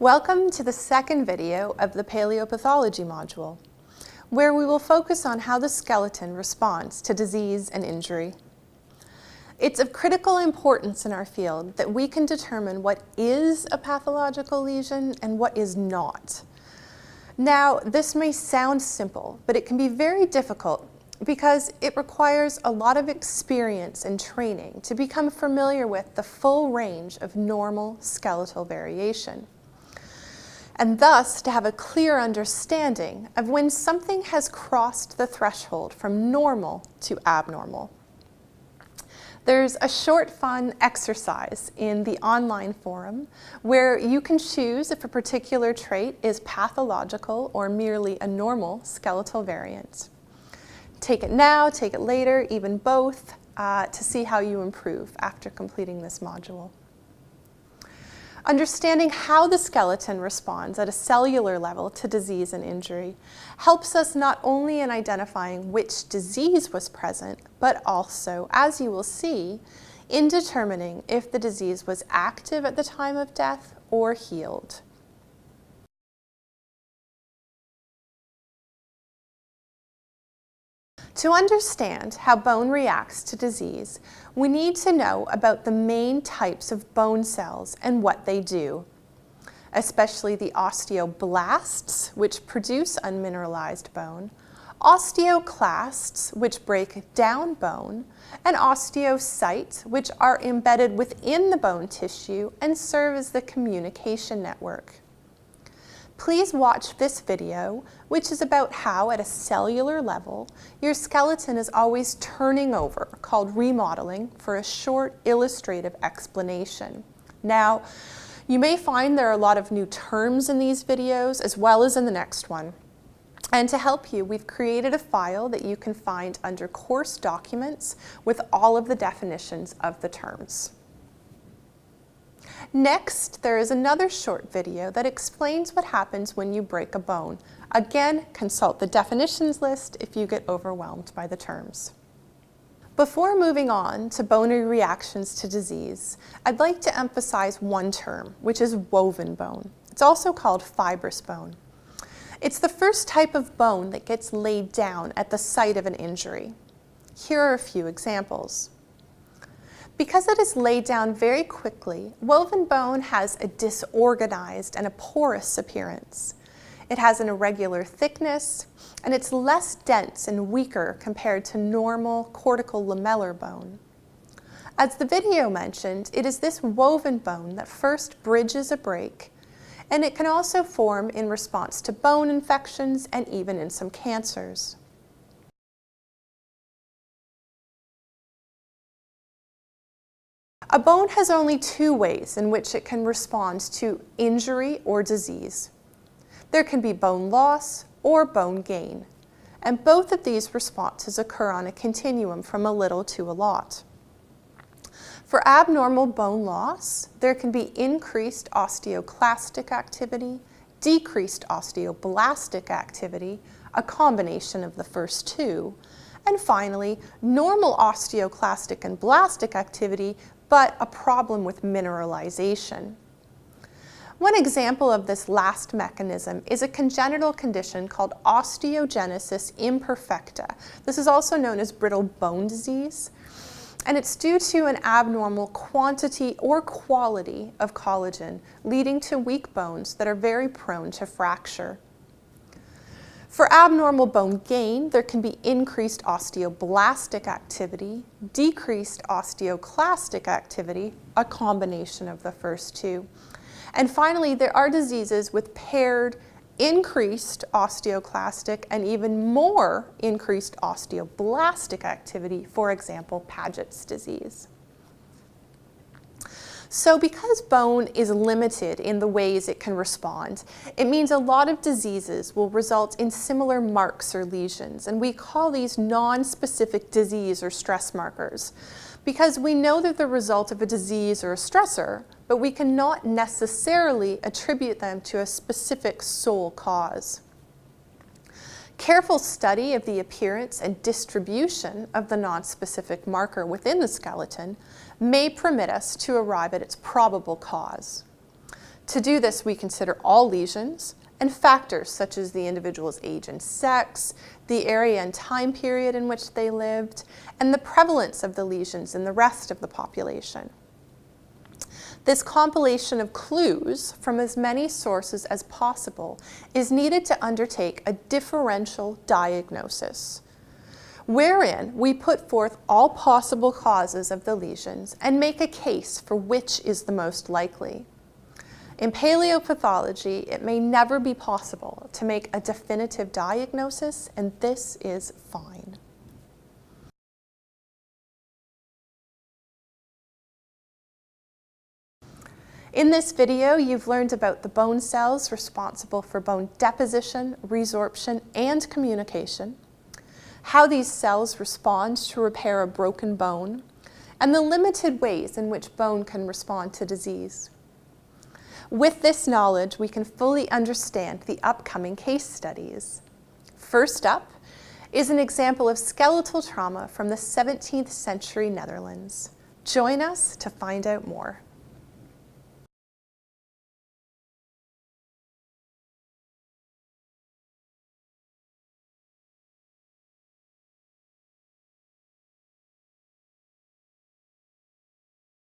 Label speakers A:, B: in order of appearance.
A: Welcome to the second video of the Paleopathology module, where we will focus on how the skeleton responds to disease and injury. It's of critical importance in our field that we can determine what is a pathological lesion and what is not. Now, this may sound simple, but it can be very difficult because it requires a lot of experience and training to become familiar with the full range of normal skeletal variation, and thus to have a clear understanding of when something has crossed the threshold from normal to abnormal. There's a short, fun exercise in the online forum where you can choose if a particular trait is pathological or merely a normal skeletal variant. Take it now, take it later, even both, to see how you improve after completing this module. Understanding how the skeleton responds at a cellular level to disease and injury helps us not only in identifying which disease was present, but also, as you will see, in determining if the disease was active at the time of death or healed. To understand how bone reacts to disease, we need to know about the main types of bone cells and what they do, especially the osteoblasts, which produce unmineralized bone, osteoclasts, which break down bone, and osteocytes, which are embedded within the bone tissue and serve as the communication network. Please watch this video, which is about how, at a cellular level, your skeleton is always turning over, called remodeling, for a short illustrative explanation. Now, you may find there are a lot of new terms in these videos, as well as in the next one. And to help you, we've created a file that you can find under Course Documents with all of the definitions of the terms. Next, there is another short video that explains what happens when you break a bone. Again, consult the definitions list if you get overwhelmed by the terms. Before moving on to bony reactions to disease, I'd like to emphasize one term, which is woven bone. It's also called fibrous bone. It's the first type of bone that gets laid down at the site of an injury. Here are a few examples. Because it is laid down very quickly, woven bone has a disorganized and a porous appearance. It has an irregular thickness, and it's less dense and weaker compared to normal cortical lamellar bone. As the video mentioned, it is this woven bone that first bridges a break, and it can also form in response to bone infections and even in some cancers. A bone has only two ways in which it can respond to injury or disease. There can be bone loss or bone gain, and both of these responses occur on a continuum from a little to a lot. For abnormal bone loss, there can be increased osteoclastic activity, decreased osteoblastic activity, a combination of the first two, and finally, normal osteoclastic and blastic activity, but a problem with mineralization. One example of this last mechanism is a congenital condition called osteogenesis imperfecta. This is also known as brittle bone disease, and it's due to an abnormal quantity or quality of collagen, leading to weak bones that are very prone to fracture. For abnormal bone gain, there can be increased osteoblastic activity, decreased osteoclastic activity, a combination of the first two. And finally, there are diseases with paired increased osteoclastic and even more increased osteoblastic activity, for example, Paget's disease. So because bone is limited in the ways it can respond, it means a lot of diseases will result in similar marks or lesions, and we call these non-specific disease or stress markers, because we know they're the result of a disease or a stressor, but we cannot necessarily attribute them to a specific sole cause. Careful study of the appearance and distribution of the nonspecific marker within the skeleton may permit us to arrive at its probable cause. To do this, we consider all lesions and factors such as the individual's age and sex, the area and time period in which they lived, and the prevalence of the lesions in the rest of the population. This compilation of clues from as many sources as possible is needed to undertake a differential diagnosis, wherein we put forth all possible causes of the lesions and make a case for which is the most likely. In paleopathology, it may never be possible to make a definitive diagnosis, and this is fine. In this video, you've learned about the bone cells responsible for bone deposition, resorption, and communication, how these cells respond to repair a broken bone, and the limited ways in which bone can respond to disease. With this knowledge, we can fully understand the upcoming case studies. First up is an example of skeletal trauma from the 17th century Netherlands. Join us to find out more.